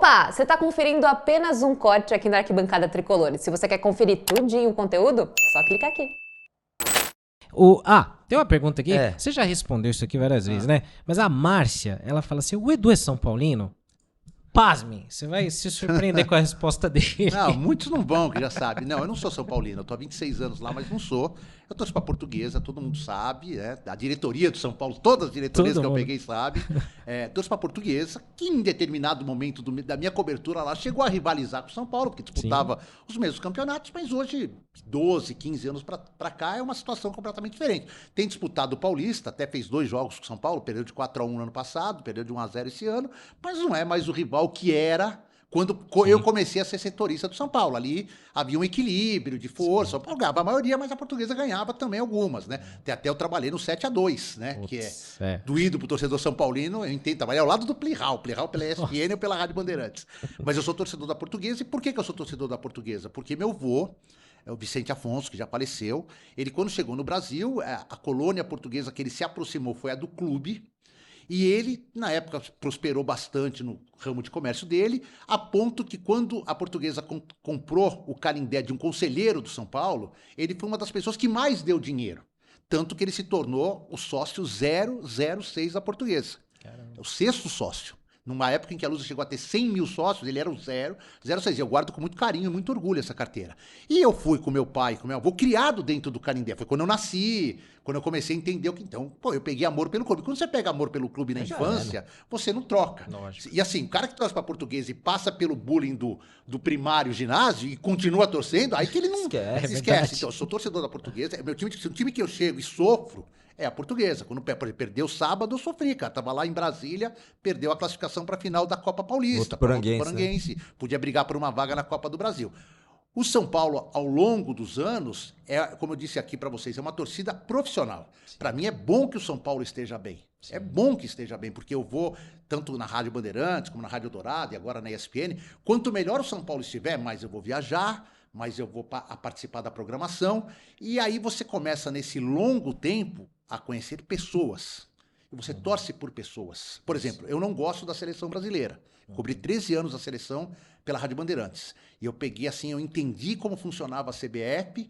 Opa! Você está conferindo apenas um corte aqui na Arquibancada Tricolor. Se você quer conferir tudinho o conteúdo, só clicar aqui. Tem uma pergunta aqui. É. Você já respondeu isso aqui várias vezes, né? Mas a Márcia, ela fala assim, o Edu é São Paulino? Pasmem, você vai se surpreender com a resposta dele. Não, muitos não vão, que já sabem. Não, eu não sou São Paulino, eu tô há 26 anos lá, mas não sou. Eu torço pra Portuguesa, todo mundo sabe, né? A diretoria do São Paulo, todas as diretorias Todo que eu mundo. peguei sabem. Torço pra Portuguesa, que em determinado momento da minha cobertura lá chegou a rivalizar com o São Paulo, porque disputava os mesmos campeonatos, mas hoje, 12, 15 anos pra cá, é uma situação completamente diferente. Tem disputado o Paulista, até fez 2 jogos com o São Paulo, perdeu de 4-1 no ano passado, perdeu de 1-0 esse ano, mas não é mais o rival que era quando eu comecei a ser setorista do São Paulo. Ali havia um equilíbrio de força. O São Paulo ganhava a maioria, mas a Portuguesa ganhava também algumas, né? Até eu trabalhei no 7-2, né? Que é doído pro torcedor São Paulino. Eu entendo, trabalhei ao lado do Plihal pela ESPN ou pela Rádio Bandeirantes. Mas eu sou torcedor da Portuguesa. E por que eu sou torcedor da Portuguesa? Porque meu avô, o Vicente Afonso, que já faleceu, ele quando chegou no Brasil, a colônia portuguesa que ele se aproximou foi a do clube. E ele, na época, prosperou bastante no ramo de comércio dele, a ponto que quando a Portuguesa comprou o Canindé de um conselheiro do São Paulo, ele foi uma das pessoas que mais deu dinheiro. Tanto que ele se tornou o sócio 006 da Portuguesa. Caramba. O 6º sócio. Numa época em que a Lusa chegou a ter 100 mil sócios, ele era o 006. Eu guardo com muito carinho e muito orgulho essa carteira. E eu fui com meu pai, com meu avô, criado dentro do Canindé. Foi quando eu nasci, quando eu comecei a entender o que... Então, eu peguei amor pelo clube. Quando você pega amor pelo clube na infância, você não troca. Lógico. E assim, o cara que torce pra Portuguesa e passa pelo bullying do primário ginásio e continua torcendo, aí que ele não esquece. Então, eu sou torcedor da Portuguesa. Meu time, o time que eu chego e sofro é a Portuguesa. Quando perdeu sábado, eu sofri, cara. Tava lá em Brasília, perdeu a classificação para a final da Copa Paulista. Votuporanguense. Né? Podia brigar por uma vaga na Copa do Brasil. O São Paulo, ao longo dos anos, como eu disse aqui para vocês, é uma torcida profissional. Para mim é bom que o São Paulo esteja bem. Sim. É bom que esteja bem, porque eu vou, tanto na Rádio Bandeirantes, como na Rádio Dourado e agora na ESPN, quanto melhor o São Paulo estiver, mais eu vou viajar, mais eu vou participar da programação. E aí você começa, nesse longo tempo, a conhecer pessoas. E você torce por pessoas. Por exemplo, eu não gosto da seleção brasileira. Cobri 13 anos a seleção pela Rádio Bandeirantes. E eu peguei assim, eu entendi como funcionava a CBF,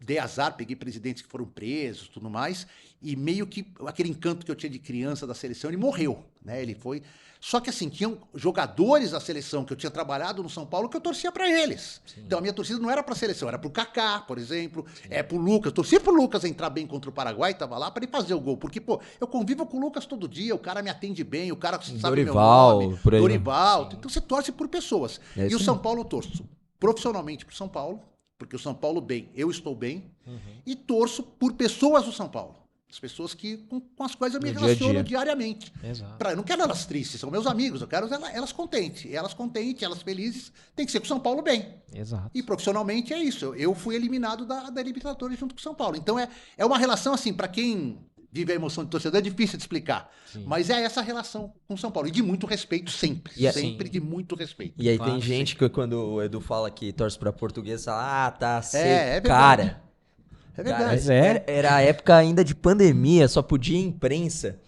dei azar, peguei presidentes que foram presos, tudo mais, e meio que aquele encanto que eu tinha de criança da seleção, ele morreu, né? Ele foi... Só que assim, tinham jogadores da seleção que eu tinha trabalhado no São Paulo que eu torcia pra eles. Sim. Então a minha torcida não era pra seleção, era pro Kaká, por exemplo, pro Lucas. Eu torcia pro Lucas entrar bem contra o Paraguai, tava lá pra ele fazer o gol. Porque, eu convivo com o Lucas todo dia, o cara me atende bem, o cara sabe Dorival, meu nome. por aí. Dorival. Então você torce por pessoas. E o São Paulo eu torço profissionalmente pro São Paulo, porque o São Paulo bem, eu estou bem, e torço por pessoas do São Paulo. As pessoas com as quais eu me relaciono diariamente. Exato. Eu não quero elas tristes, são meus amigos, eu quero elas contentes. Elas contentes, elas felizes, tem que ser com o São Paulo bem. Exato. E profissionalmente é isso. Eu fui eliminado da Libertadores junto com o São Paulo. Então é uma relação assim, para quem vive a emoção de torcedor, é difícil de explicar. Sim. Mas é essa relação com o São Paulo. E de muito respeito sempre. Sempre de muito respeito. E aí tem gente que quando o Edu fala que torce pra Portuguesa, fala, tá seco. É verdade. Cara... É verdade. Cara, era a época ainda de pandemia, só podia imprensa.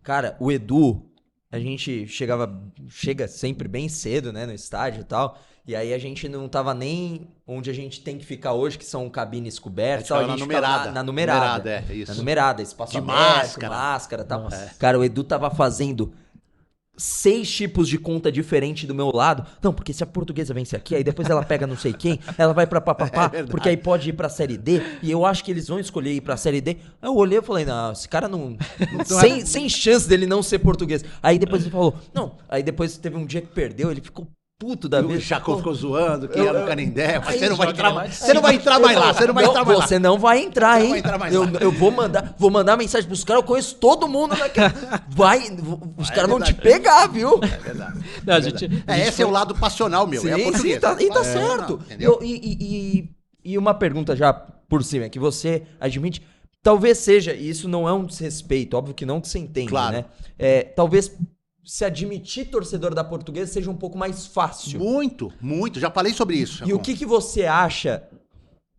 Cara, o Edu, a gente chega sempre bem cedo, né, no estádio e tal. E aí a gente não tava nem onde a gente tem que ficar hoje, que são cabines cobertas. A gente ficava na numerada. Isso. Na numerada, espaço de aberto, máscara e tal. Cara, o Edu tava fazendo 6 tipos de conta diferente do meu lado. Não, porque se a Portuguesa vence aqui, aí depois ela pega não sei quem, ela vai pra papapá, porque aí pode ir pra Série D, e eu acho que eles vão escolher ir pra Série D. Aí eu olhei e falei, não, esse cara não... sem chance dele não ser português. Aí depois ele falou, não, aí depois teve um dia que perdeu, ele ficou puto da vez. O Chacon ficou zoando, que era o Canindé. Você não vai entrar mais. Você não vai entrar mais lá. Você não vai entrar mais lá. Você não vai entrar, hein? Vai entrar mais lá. Eu vou mandar mensagem pros caras, eu conheço todo mundo naquela. Os caras vão te pegar, viu? É verdade. Não, esse é o lado passional meu. Sim, é a portuguesa. tá certo. Não, e uma pergunta já por cima, que você admite, talvez seja, e isso não é um desrespeito, óbvio que não, que você entende, claro, né? Talvez se admitir torcedor da Portuguesa seja um pouco mais fácil. Muito. Já falei sobre isso. E o que você acha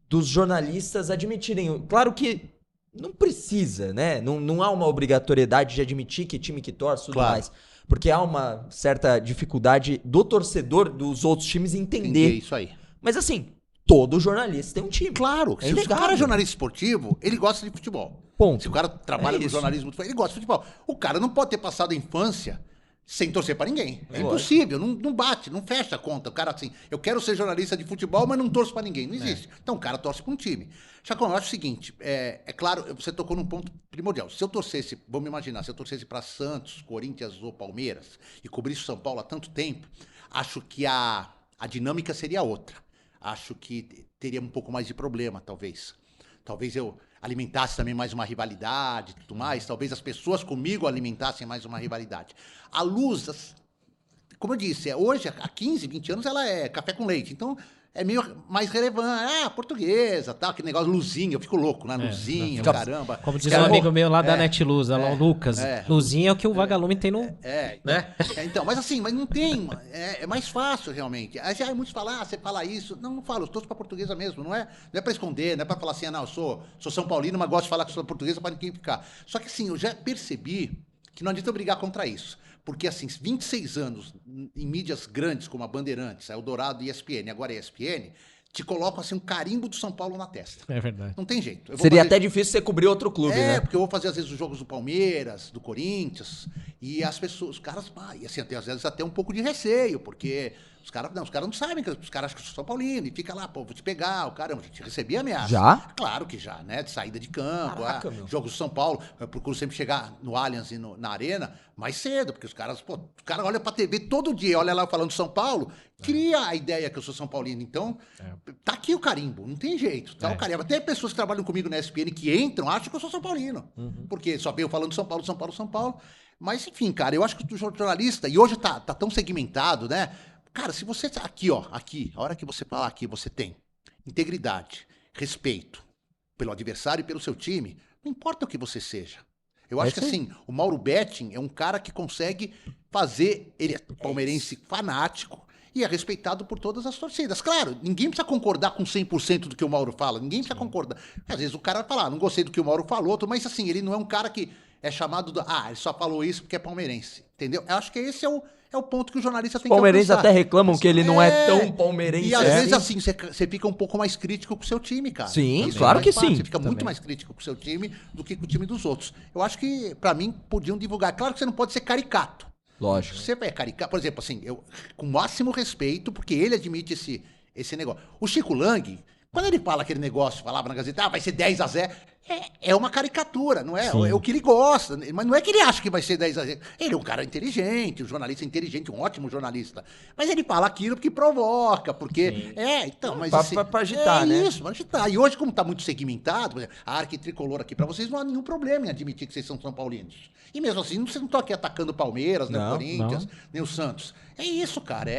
dos jornalistas admitirem? Claro que não precisa, né? Não há uma obrigatoriedade de admitir que time que torce, tudo mais. Porque há uma certa dificuldade do torcedor dos outros times Entender entender. isso aí. Mas assim, todo jornalista tem um time. Claro, se o inegável. cara é jornalista esportivo, ele gosta de futebol. Ponto. Se o cara trabalha no isso. jornalismo, ele gosta de futebol. O cara não pode ter passado a infância sem torcer pra ninguém. É Lógico. impossível, não bate, não fecha a conta. O cara assim, eu quero ser jornalista de futebol, mas não torço pra ninguém. Não existe. Então o cara torce pra um time. Chacon, eu acho o seguinte, é claro, você tocou num ponto primordial. Se eu torcesse, vamos imaginar, se eu torcesse pra Santos, Corinthians ou Palmeiras e cobrisse o São Paulo há tanto tempo, acho que a dinâmica seria outra. Acho que teria um pouco mais de problema, talvez. Talvez eu alimentasse também mais uma rivalidade e tudo mais. Talvez as pessoas comigo alimentassem mais uma rivalidade. A Luz, como eu disse, hoje, há 15, 20 anos, ela é café com leite. Então, é meio mais relevante. Portuguesa, tal, aquele negócio, luzinha. Eu fico louco, né? Luzinha, fica- caramba. Como diz Quero- um amigo meu lá da Netluz, lá, o Lucas. é. Luzinha é o que o vagalume tem no... Né? Então, mas assim, mas não tem. É mais fácil, realmente. Aí muitos falam, você fala isso. Não falo, eu torço pra portuguesa mesmo. Não é pra esconder, não é pra falar assim, não, eu sou São Paulino, mas gosto de falar que sou portuguesa pra ninguém ficar. Só que assim, eu já percebi que não adianta eu brigar contra isso. Porque assim, 26 anos em mídias grandes como a Bandeirantes, a Eldorado e ESPN, agora a ESPN, te colocam assim um carimbo do São Paulo na testa. É verdade. Não tem jeito. Eu vou Seria fazer- até difícil você cobrir outro clube, né? porque eu vou fazer às vezes os jogos do Palmeiras, do Corinthians, e as pessoas, os caras, e assim, às vezes até um pouco de receio, porque os caras não sabem, que os caras acham que eu sou São Paulino, e fica lá, pô, vou te pegar, o caramba, a gente recebia ameaça. Já? Claro que já, né? De saída de campo, Caraca, meu. jogos do São Paulo, eu procuro sempre chegar no Allianz e na Arena mais cedo, porque os caras olham pra TV todo dia, olha lá falando São Paulo, cria a ideia que eu sou São Paulino. Então, tá aqui o carimbo, não tem jeito, tá o carimbo. Até pessoas que trabalham comigo na ESPN que entram, acham que eu sou São Paulino, porque só veio falando São Paulo, São Paulo, São Paulo. Mas, enfim, cara, eu acho que o jornalista, e hoje tá tão segmentado, né? Cara, se você aqui, a hora que você falar aqui, você tem integridade, respeito pelo adversário e pelo seu time, não importa o que você seja. Eu acho que assim, o Mauro Betting é um cara que consegue fazer, ele é palmeirense fanático e é respeitado por todas as torcidas. Claro, ninguém precisa concordar com 100% do que o Mauro fala, ninguém precisa concordar. Às vezes o cara vai falar, não gostei do que o Mauro falou, mas assim, ele não é um cara que é chamado ele só falou isso porque é palmeirense, entendeu? Eu acho que esse é o ponto que o jornalista tem que Palmeirenses alcançar. até reclamam que ele não é tão palmeirense. E às vezes, assim, você fica um pouco mais crítico com o seu time, cara. Sim, Isso claro faz que parte, sim. Você fica muito mais crítico com o seu time do que com o time dos outros. Eu acho que, pra mim, podiam divulgar. Claro que você não pode ser caricato. Lógico. Você é caricato. Por exemplo, assim, eu com o máximo respeito, porque ele admite esse negócio. O Chico Lang, quando ele fala aquele negócio, falava na Gazeta, vai ser 10-0, é uma caricatura, não é? É o que ele gosta, mas não é que ele acha que vai ser 10-0. Ele é um cara inteligente, um jornalista inteligente, um ótimo jornalista. Mas ele fala aquilo porque provoca, porque... então, mas assim... Pra agitar, né? Isso, pra agitar. E hoje, como tá muito segmentado, por exemplo, a Arque Tricolor aqui pra vocês, não há nenhum problema em admitir que vocês são São Paulinos. E mesmo assim, vocês não estão aqui atacando o Palmeiras, nem o Não, Corinthians, nem o Santos. É isso, cara.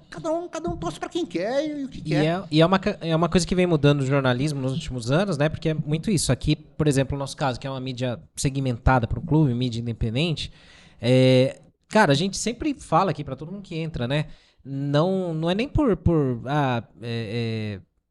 Cada um torce pra quem quer e o que quer. E é uma coisa que vem mudando no jornalismo nos últimos anos, né? Porque é muito isso. Aqui, por exemplo, no nosso caso, que é uma mídia segmentada para um clube, mídia independente, cara, a gente sempre fala aqui para todo mundo que entra, né? Não é nem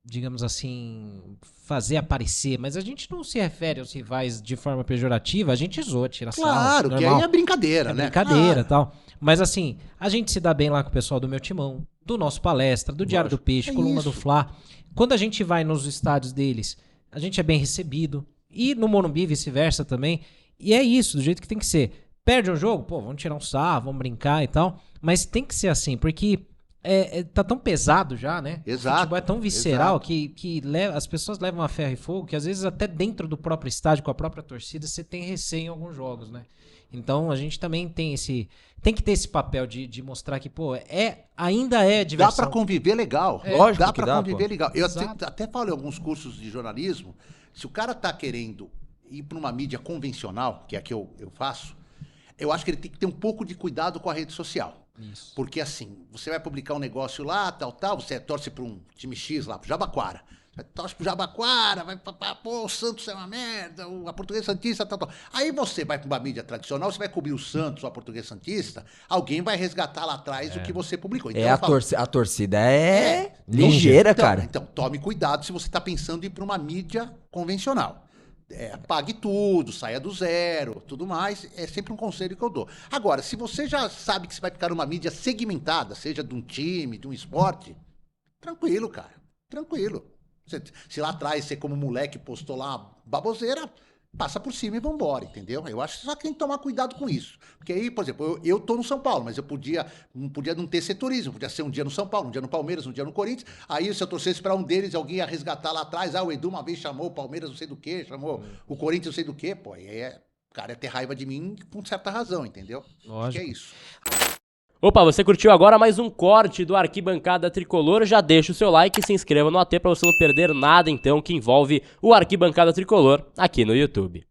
digamos assim, fazer aparecer, mas a gente não se refere aos rivais de forma pejorativa, a gente zoa, tira sarro. Claro, que aí é brincadeira, né? Brincadeira e tal. Mas assim, a gente se dá bem lá com o pessoal do Meu Timão, do nosso Palestra, do Diário do Peixe, Coluna do Fla. Quando a gente vai nos estádios deles, a gente é bem recebido. E no Morumbi, vice-versa também. E é isso, do jeito que tem que ser. Perde um jogo, pô, vamos tirar um sarro, vamos brincar e tal. Mas tem que ser assim, porque tá tão pesado já, né? Exato. O futebol é tão visceral Exato. que as pessoas levam a ferro e fogo, que às vezes até dentro do próprio estádio, com a própria torcida, você tem receio em alguns jogos, né? Então a gente também tem que ter esse papel de mostrar que, pô, ainda é diversão. Dá pra conviver legal. Lógico dá que pra dá, conviver pô. legal. Eu Exato. até falo em alguns cursos de jornalismo, se o cara tá querendo ir pra uma mídia convencional, que é a que eu faço, eu acho que ele tem que ter um pouco de cuidado com a rede social. Isso. Porque assim, você vai publicar um negócio lá, tal, você torce pra um time X lá, pro Jabaquara. Você torce pro Jabaquara, pô, o Santos é uma merda, a Portuguesa Santista, tal. Aí você vai pra uma mídia tradicional, você vai cobrir o Santos ou a Portuguesa Santista, alguém vai resgatar lá atrás o que você publicou. Então, eu falo, A torcida ligeira, então, cara. Então, tome cuidado se você tá pensando em ir pra uma mídia convencional. pague tudo, saia do zero, tudo mais. É sempre um conselho que eu dou. Agora, se você já sabe que você vai ficar numa mídia segmentada, seja de um time, de um esporte, tranquilo, cara. Tranquilo. Se lá atrás você, como moleque, postou lá baboseira, passa por cima e vambora, entendeu? Eu acho que só tem que tomar cuidado com isso. Porque aí, por exemplo, eu tô no São Paulo, mas eu podia não ter setorismo, podia ser um dia no São Paulo, um dia no Palmeiras, um dia no Corinthians. Aí, se eu torcesse para um deles, alguém ia resgatar lá atrás, o Edu uma vez chamou o Palmeiras não sei do que, chamou o Corinthians não sei do que, pô, aí o cara ia ter raiva de mim com certa razão, entendeu? Lógico. Acho que é isso. Opa, você curtiu agora mais um corte do Arquibancada Tricolor? Já deixa o seu like e se inscreva no AT para você não perder nada então que envolve o Arquibancada Tricolor aqui no YouTube.